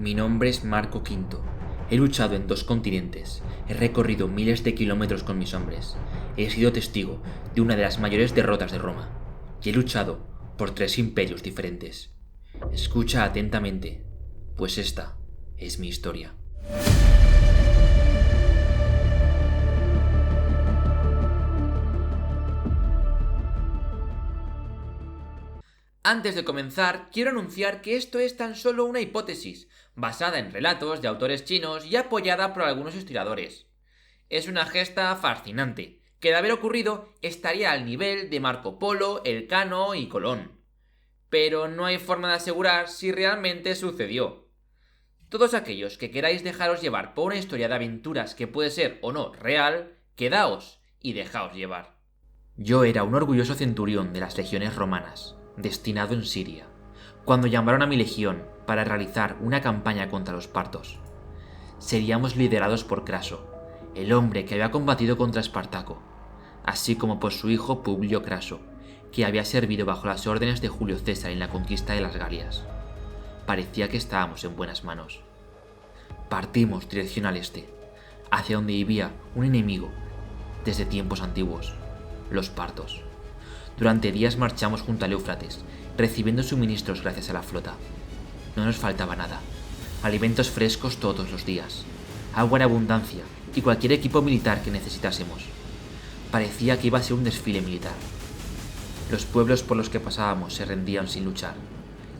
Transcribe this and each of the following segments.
Mi nombre es Marco V. He luchado en 2 continentes, he recorrido miles de kilómetros con mis hombres, he sido testigo de una de las mayores derrotas de Roma, y he luchado por 3 imperios diferentes. Escucha atentamente, pues esta es mi historia. Antes de comenzar, quiero anunciar que esto es tan solo una hipótesis, basada en relatos de autores chinos y apoyada por algunos historiadores. Es una gesta fascinante, que de haber ocurrido estaría al nivel de Marco Polo, Elcano y Colón. Pero no hay forma de asegurar si realmente sucedió. Todos aquellos que queráis dejaros llevar por una historia de aventuras que puede ser o no real, quedaos y dejaos llevar. Yo era un orgulloso centurión de las legiones romanas, destinado en Siria, cuando llamaron a mi legión para realizar una campaña contra los partos. Seríamos liderados por Craso, el hombre que había combatido contra Espartaco, así como por su hijo Publio Craso, que había servido bajo las órdenes de Julio César en la conquista de las Galias. Parecía que estábamos en buenas manos. Partimos dirección al este, hacia donde vivía un enemigo desde tiempos antiguos, los partos. Durante días marchamos junto al Éufrates, recibiendo suministros gracias a la flota. No nos faltaba nada. Alimentos frescos todos los días, agua en abundancia y cualquier equipo militar que necesitásemos. Parecía que iba a ser un desfile militar. Los pueblos por los que pasábamos se rendían sin luchar,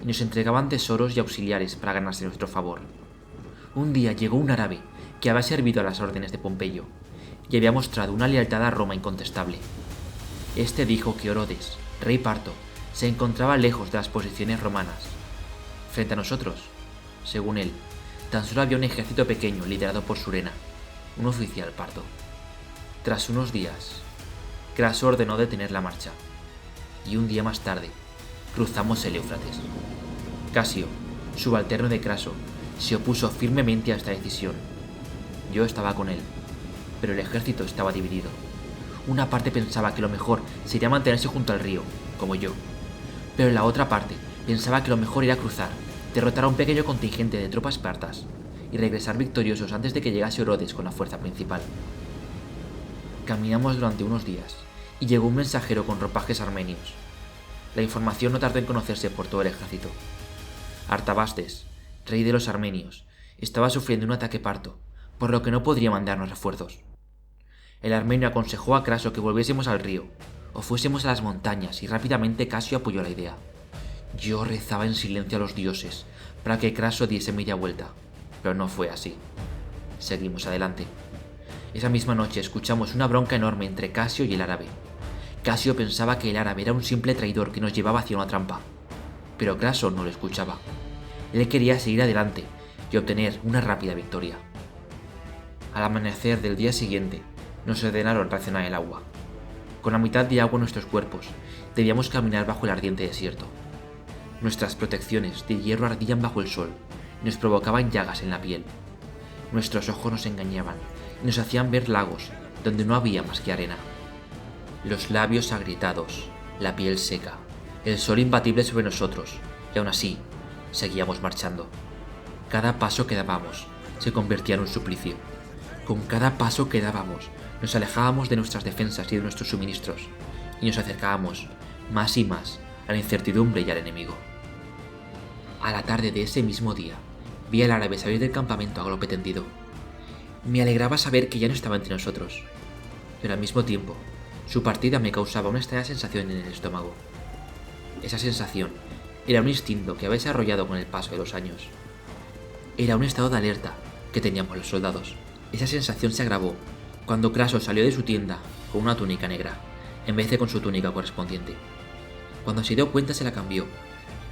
y nos entregaban tesoros y auxiliares para ganarse nuestro favor. Un día llegó un árabe que había servido a las órdenes de Pompeyo, y había mostrado una lealtad a Roma incontestable. Este dijo que Orodes, rey parto, se encontraba lejos de las posiciones romanas. Frente a nosotros, según él, tan solo había un ejército pequeño liderado por Surena, un oficial parto. Tras unos días, Craso ordenó detener la marcha, y un día más tarde, cruzamos el Éufrates. Casio, subalterno de Craso, se opuso firmemente a esta decisión. Yo estaba con él, pero el ejército estaba dividido. Una parte pensaba que lo mejor sería mantenerse junto al río, como yo, pero la otra parte pensaba que lo mejor era cruzar, derrotar a un pequeño contingente de tropas partas y regresar victoriosos antes de que llegase Orodes con la fuerza principal. Caminamos durante unos días y llegó un mensajero con ropajes armenios. La información no tardó en conocerse por todo el ejército. Artabasdes, rey de los armenios, estaba sufriendo un ataque parto, por lo que no podría mandarnos refuerzos. El armenio aconsejó a Craso que volviésemos al río, o fuésemos a las montañas, y rápidamente Casio apoyó la idea. Yo rezaba en silencio a los dioses, para que Craso diese media vuelta, pero no fue así. Seguimos adelante. Esa misma noche escuchamos una bronca enorme entre Casio y el árabe. Casio pensaba que el árabe era un simple traidor que nos llevaba hacia una trampa, pero Craso no lo escuchaba. Él quería seguir adelante y obtener una rápida victoria. Al amanecer del día siguiente, nos ordenaron racionar el agua. Con la mitad de agua en nuestros cuerpos, debíamos caminar bajo el ardiente desierto. Nuestras protecciones de hierro ardían bajo el sol y nos provocaban llagas en la piel. Nuestros ojos nos engañaban y nos hacían ver lagos donde no había más que arena. Los labios agrietados, la piel seca, el sol imbatible sobre nosotros, y aún así, seguíamos marchando. Cada paso que dábamos se convertía en un suplicio. Con cada paso que dábamos, nos alejábamos de nuestras defensas y de nuestros suministros, y nos acercábamos más y más a la incertidumbre y al enemigo. A la tarde de ese mismo día, vi al árabe salir del campamento a galope tendido. Me alegraba saber que ya no estaba entre nosotros, pero al mismo tiempo, su partida me causaba una extraña sensación en el estómago. Esa sensación era un instinto que había desarrollado con el paso de los años. Era un estado de alerta que teníamos los soldados. Esa sensación se agravó cuando Craso salió de su tienda con una túnica negra, en vez de con su túnica correspondiente. Cuando se dio cuenta se la cambió,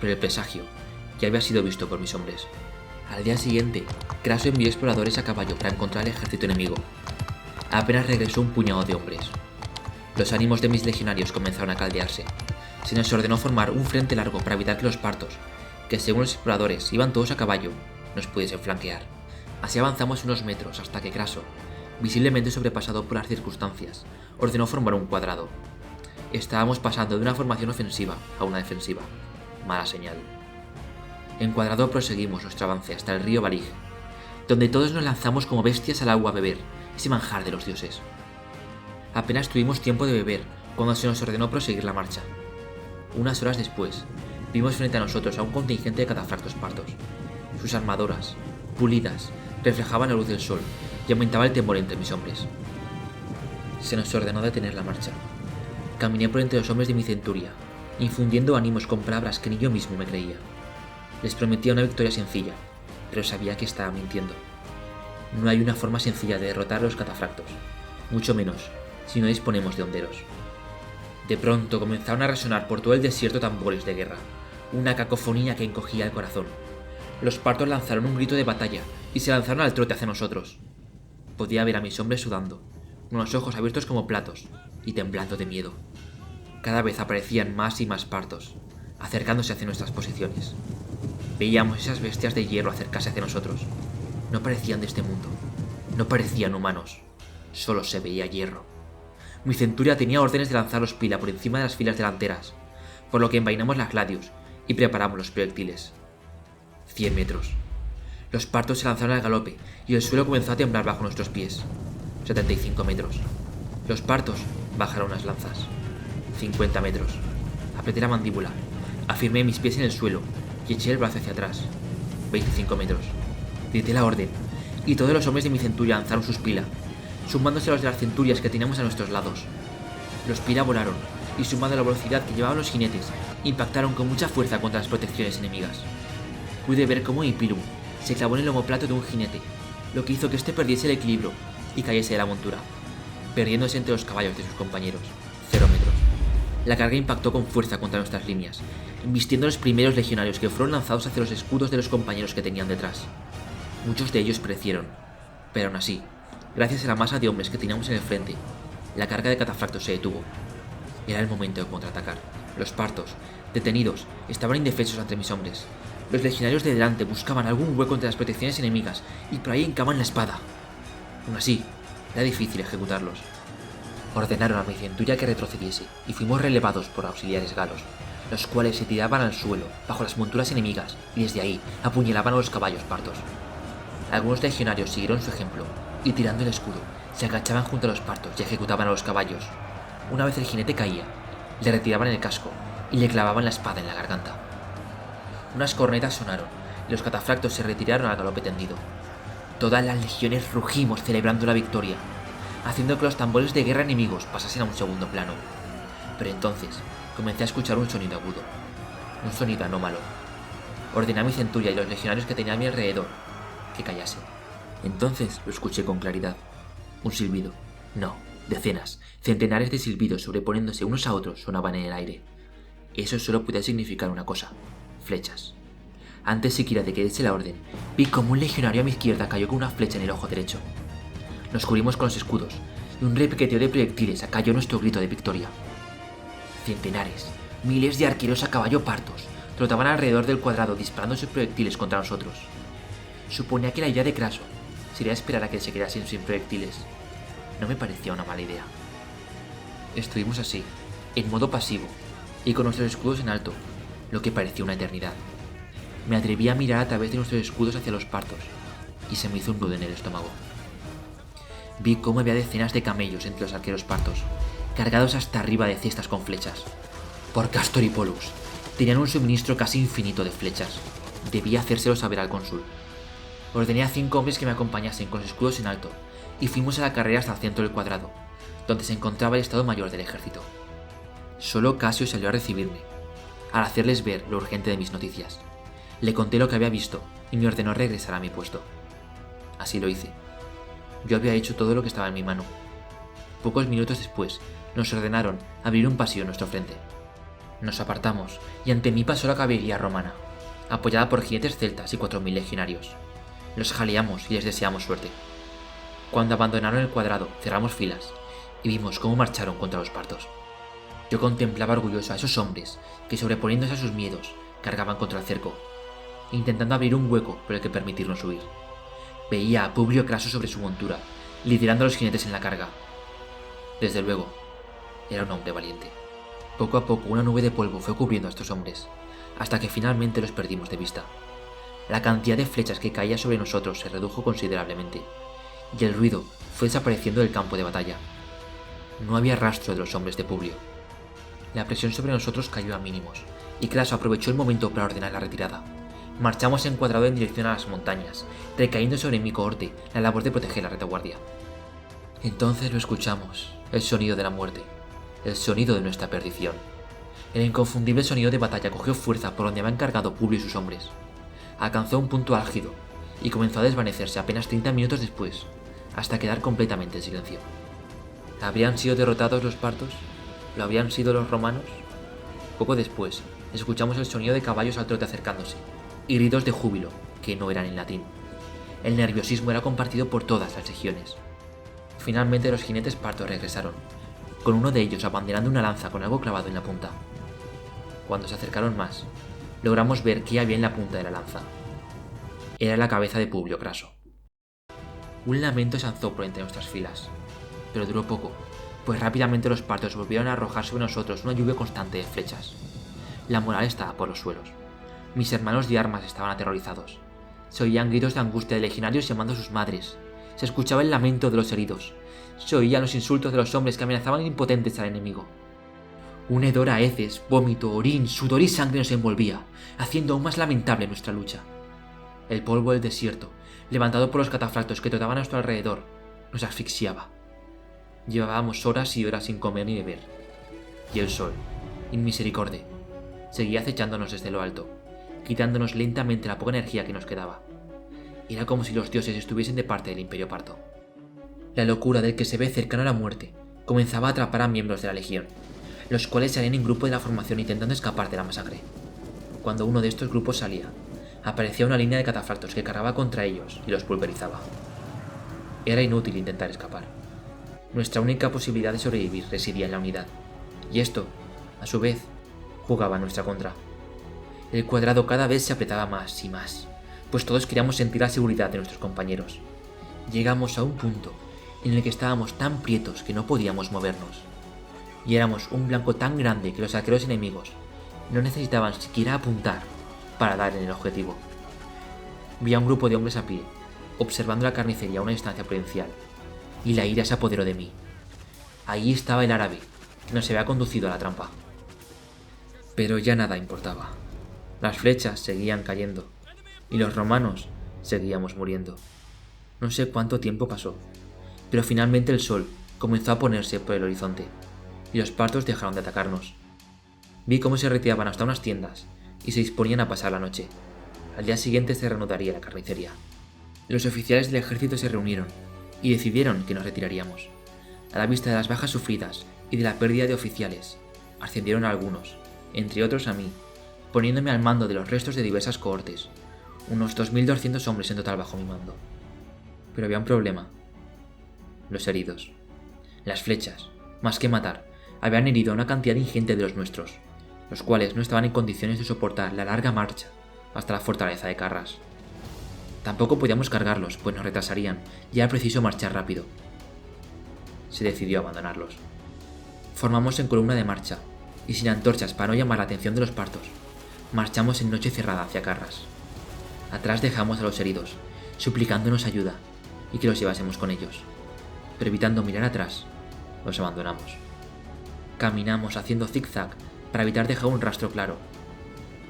pero el presagio ya había sido visto por mis hombres. Al día siguiente, Craso envió exploradores a caballo para encontrar el ejército enemigo. Apenas regresó un puñado de hombres. Los ánimos de mis legionarios comenzaron a caldearse. Se nos ordenó formar un frente largo para evitar que los partos, que según los exploradores iban todos a caballo, nos pudiesen flanquear. Así avanzamos unos metros hasta que Craso, visiblemente sobrepasado por las circunstancias, ordenó formar un cuadrado. Estábamos pasando de una formación ofensiva a una defensiva. Mala señal. Encuadrado proseguimos nuestro avance hasta el río Valig, donde todos nos lanzamos como bestias al agua a beber ese manjar de los dioses. Apenas tuvimos tiempo de beber cuando se nos ordenó proseguir la marcha. Unas horas después, vimos frente a nosotros a un contingente de catafractos partos. Sus armaduras, pulidas, reflejaban la luz del sol y aumentaba el temor entre mis hombres. Se nos ordenó detener la marcha. Caminé por entre los hombres de mi centuria, infundiendo ánimos con palabras que ni yo mismo me creía. Les prometía una victoria sencilla, pero sabía que estaba mintiendo. No hay una forma sencilla de derrotar a los catafractos, mucho menos si no disponemos de honderos. De pronto comenzaron a resonar por todo el desierto tambores de guerra, una cacofonía que encogía el corazón. Los partos lanzaron un grito de batalla y se lanzaron al trote hacia nosotros. Podía ver a mis hombres sudando, con los ojos abiertos como platos y temblando de miedo. Cada vez aparecían más y más partos, acercándose hacia nuestras posiciones. Veíamos esas bestias de hierro acercarse hacia nosotros. No parecían de este mundo, no parecían humanos, solo se veía hierro. Mi centuria tenía órdenes de lanzar los pila por encima de las filas delanteras, por lo que envainamos las gladius y preparamos los proyectiles. 100 metros. Los partos se lanzaron al galope y el suelo comenzó a temblar bajo nuestros pies. 75 metros. Los partos bajaron las lanzas. 50 metros. Apreté la mandíbula, afirmé mis pies en el suelo y eché el brazo hacia atrás. 25 metros. Grité la orden y todos los hombres de mi centuria lanzaron sus pila, sumándose a los de las centurias que teníamos a nuestros lados. Los pila volaron y, sumado a la velocidad que llevaban los jinetes, impactaron con mucha fuerza contra las protecciones enemigas. Pude ver cómo Ipilum se clavó en el omoplato de un jinete, lo que hizo que éste perdiese el equilibrio y cayese de la montura, perdiéndose entre los caballos de sus compañeros. 0 metros. La carga impactó con fuerza contra nuestras líneas, embistiendo a los primeros legionarios que fueron lanzados hacia los escudos de los compañeros que tenían detrás. Muchos de ellos perecieron, pero aún así, gracias a la masa de hombres que teníamos en el frente, la carga de catafractos se detuvo. Era el momento de contraatacar. Los partos, detenidos, estaban indefensos ante mis hombres. Los legionarios de delante buscaban algún hueco entre las protecciones enemigas y por ahí hincaban la espada. Aún así, era difícil ejecutarlos. Ordenaron a mi centuria que retrocediese y fuimos relevados por auxiliares galos, los cuales se tiraban al suelo bajo las monturas enemigas y desde ahí apuñalaban a los caballos partos. Algunos legionarios siguieron su ejemplo y, tirando el escudo, se agachaban junto a los partos y ejecutaban a los caballos. Una vez el jinete caía, le retiraban el casco y le clavaban la espada en la garganta. Unas cornetas sonaron y los catafractos se retiraron al galope tendido. Todas las legiones rugimos celebrando la victoria, haciendo que los tambores de guerra enemigos pasasen a un segundo plano. Pero entonces comencé a escuchar un sonido agudo, un sonido anómalo. Ordené a mi centuria y los legionarios que tenía a mi alrededor que callasen. Entonces lo escuché con claridad. Un silbido. No, decenas, centenares de silbidos sobreponiéndose unos a otros sonaban en el aire. Eso solo podía significar una cosa: flechas. Antes siquiera de que diese la orden, vi como un legionario a mi izquierda cayó con una flecha en el ojo derecho. Nos cubrimos con los escudos y un repiqueteo de proyectiles acalló nuestro grito de victoria. Centenares, miles de arqueros a caballo partos trotaban alrededor del cuadrado disparando sus proyectiles contra nosotros. Suponía que la idea de Craso sería esperar a que se quedasen sin proyectiles. No me parecía una mala idea. Estuvimos así, en modo pasivo, y con nuestros escudos en alto, lo que parecía una eternidad. Me atreví a mirar a través de nuestros escudos hacia los partos, y se me hizo un nudo en el estómago. Vi cómo había decenas de camellos entre los arqueros partos, cargados hasta arriba de cestas con flechas. Por Castor y Pollux, tenían un suministro casi infinito de flechas. Debía hacérselo saber al cónsul. Ordené a 5 hombres que me acompañasen con los escudos en alto, y fuimos a la carrera hasta el centro del cuadrado, donde se encontraba el estado mayor del ejército. Solo Casio salió a recibirme, al hacerles ver lo urgente de mis noticias. Le conté lo que había visto y me ordenó regresar a mi puesto. Así lo hice. Yo había hecho todo lo que estaba en mi mano. Pocos minutos después, nos ordenaron abrir un pasillo en nuestro frente. Nos apartamos y ante mí pasó la caballería romana, apoyada por jinetes celtas y 4000 legionarios. Los jaleamos y les deseamos suerte. Cuando abandonaron el cuadrado, cerramos filas y vimos cómo marcharon contra los partos. Yo contemplaba orgulloso a esos hombres que, sobreponiéndose a sus miedos, cargaban contra el cerco, intentando abrir un hueco por el que permitirnos huir. Veía a Publio Craso sobre su montura, liderando a los jinetes en la carga. Desde luego, era un hombre valiente. Poco a poco una nube de polvo fue cubriendo a estos hombres, hasta que finalmente los perdimos de vista. La cantidad de flechas que caía sobre nosotros se redujo considerablemente, y el ruido fue desapareciendo del campo de batalla. No había rastro de los hombres de Publio. La presión sobre nosotros cayó a mínimos, y Craso aprovechó el momento para ordenar la retirada. Marchamos encuadrado en dirección a las montañas, recayendo sobre mi cohorte la labor de proteger la retaguardia. Entonces lo escuchamos, el sonido de la muerte, el sonido de nuestra perdición. El inconfundible sonido de batalla cogió fuerza por donde habían cargado Publio y sus hombres. Alcanzó un punto álgido, y comenzó a desvanecerse apenas 30 minutos después, hasta quedar completamente en silencio. ¿Habrían sido derrotados los partos? ¿Lo habrían sido los romanos? Poco después, escuchamos el sonido de caballos al trote acercándose, y gritos de júbilo, que no eran en latín. El nerviosismo era compartido por todas las legiones. Finalmente los jinetes partos regresaron, con uno de ellos abanderando una lanza con algo clavado en la punta. Cuando se acercaron más, logramos ver qué había en la punta de la lanza. Era la cabeza de Publio Craso. Un lamento se alzó por entre nuestras filas, pero duró poco, pues rápidamente los partos volvieron a arrojar sobre nosotros una lluvia constante de flechas. La moral estaba por los suelos. Mis hermanos de armas estaban aterrorizados. Se oían gritos de angustia de legionarios llamando a sus madres. Se escuchaba el lamento de los heridos. Se oían los insultos de los hombres que amenazaban impotentes al enemigo. Un hedor a heces, vómito, orín, sudor y sangre nos envolvía, haciendo aún más lamentable nuestra lucha. El polvo del desierto, levantado por los catafractos que trotaban a nuestro alrededor, nos asfixiaba. Llevábamos horas y horas sin comer ni beber. Y el sol, inmisericorde, seguía acechándonos desde lo alto, quitándonos lentamente la poca energía que nos quedaba. Era como si los dioses estuviesen de parte del Imperio Parto. La locura del que se ve cercano a la muerte comenzaba a atrapar a miembros de la legión, los cuales salían en grupo de la formación intentando escapar de la masacre. Cuando uno de estos grupos salía, aparecía una línea de catafractos que cargaba contra ellos y los pulverizaba. Era inútil intentar escapar. Nuestra única posibilidad de sobrevivir residía en la unidad, y esto, a su vez, jugaba en nuestra contra. El cuadrado cada vez se apretaba más y más, pues todos queríamos sentir la seguridad de nuestros compañeros. Llegamos a un punto en el que estábamos tan prietos que no podíamos movernos, y éramos un blanco tan grande que los arqueros enemigos no necesitaban siquiera apuntar para dar en el objetivo. Vi a un grupo de hombres a pie, observando la carnicería a una distancia prudencial, y la ira se apoderó de mí. Allí estaba el árabe, que nos había conducido a la trampa. Pero ya nada importaba. Las flechas seguían cayendo, y los romanos seguíamos muriendo. No sé cuánto tiempo pasó, pero finalmente el sol comenzó a ponerse por el horizonte, y los partos dejaron de atacarnos. Vi cómo se retiraban hasta unas tiendas, y se disponían a pasar la noche. Al día siguiente se reanudaría la carnicería. Los oficiales del ejército se reunieron, y decidieron que nos retiraríamos. A la vista de las bajas sufridas y de la pérdida de oficiales, ascendieron a algunos, entre otros a mí, poniéndome al mando de los restos de diversas cohortes, unos 2200 hombres en total bajo mi mando. Pero había un problema: los heridos. Las flechas, más que matar, habían herido a una cantidad ingente de los nuestros, los cuales no estaban en condiciones de soportar la larga marcha hasta la fortaleza de Carras. Tampoco podíamos cargarlos, pues nos retrasarían, y era preciso marchar rápido. Se decidió abandonarlos. Formamos en columna de marcha, y sin antorchas para no llamar la atención de los partos, marchamos en noche cerrada hacia Carras. Atrás dejamos a los heridos, suplicándonos ayuda, y que los llevásemos con ellos. Pero evitando mirar atrás, los abandonamos. Caminamos haciendo zigzag para evitar dejar un rastro claro,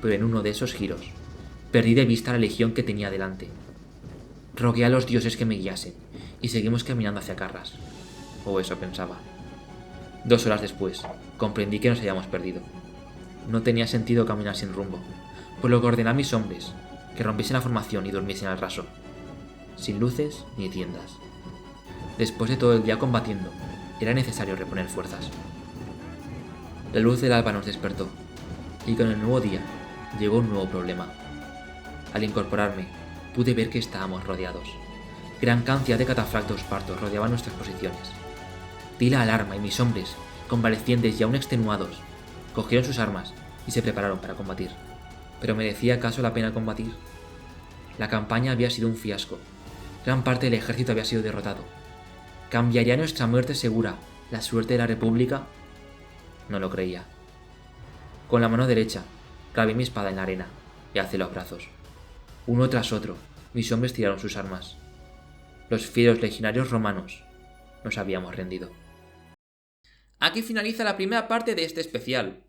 pero en uno de esos giros, perdí de vista la legión que tenía delante. Rogué a los dioses que me guiasen, y seguimos caminando hacia Carras, o eso pensaba. 2 horas después, comprendí que nos habíamos perdido. No tenía sentido caminar sin rumbo, por lo que ordené a mis hombres que rompiesen la formación y durmiesen al raso, sin luces ni tiendas. Después de todo el día combatiendo, era necesario reponer fuerzas. La luz del alba nos despertó, y con el nuevo día llegó un nuevo problema. Al incorporarme, pude ver que estábamos rodeados. Gran cantidad de catafractos partos rodeaban nuestras posiciones. Di la alarma y mis hombres, convalecientes y aún extenuados, cogieron sus armas y se prepararon para combatir. ¿Pero merecía acaso la pena combatir? La campaña había sido un fiasco. Gran parte del ejército había sido derrotado. ¿Cambiaría nuestra muerte segura la suerte de la República? No lo creía. Con la mano derecha, clavé mi espada en la arena y alcé los brazos. Uno tras otro, mis hombres tiraron sus armas. Los fieros legionarios romanos nos habíamos rendido. Aquí finaliza la primera parte de este especial.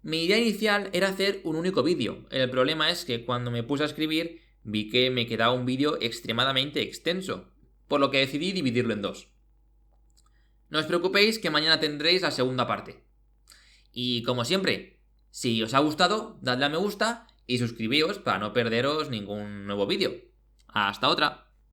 Mi idea inicial era hacer un único vídeo. El problema es que cuando me puse a escribir vi que me quedaba un vídeo extremadamente extenso, por lo que decidí dividirlo en dos. No os preocupéis que mañana tendréis la segunda parte. Y como siempre, si os ha gustado, dadle a me gusta y suscribíos para no perderos ningún nuevo vídeo. ¡Hasta otra!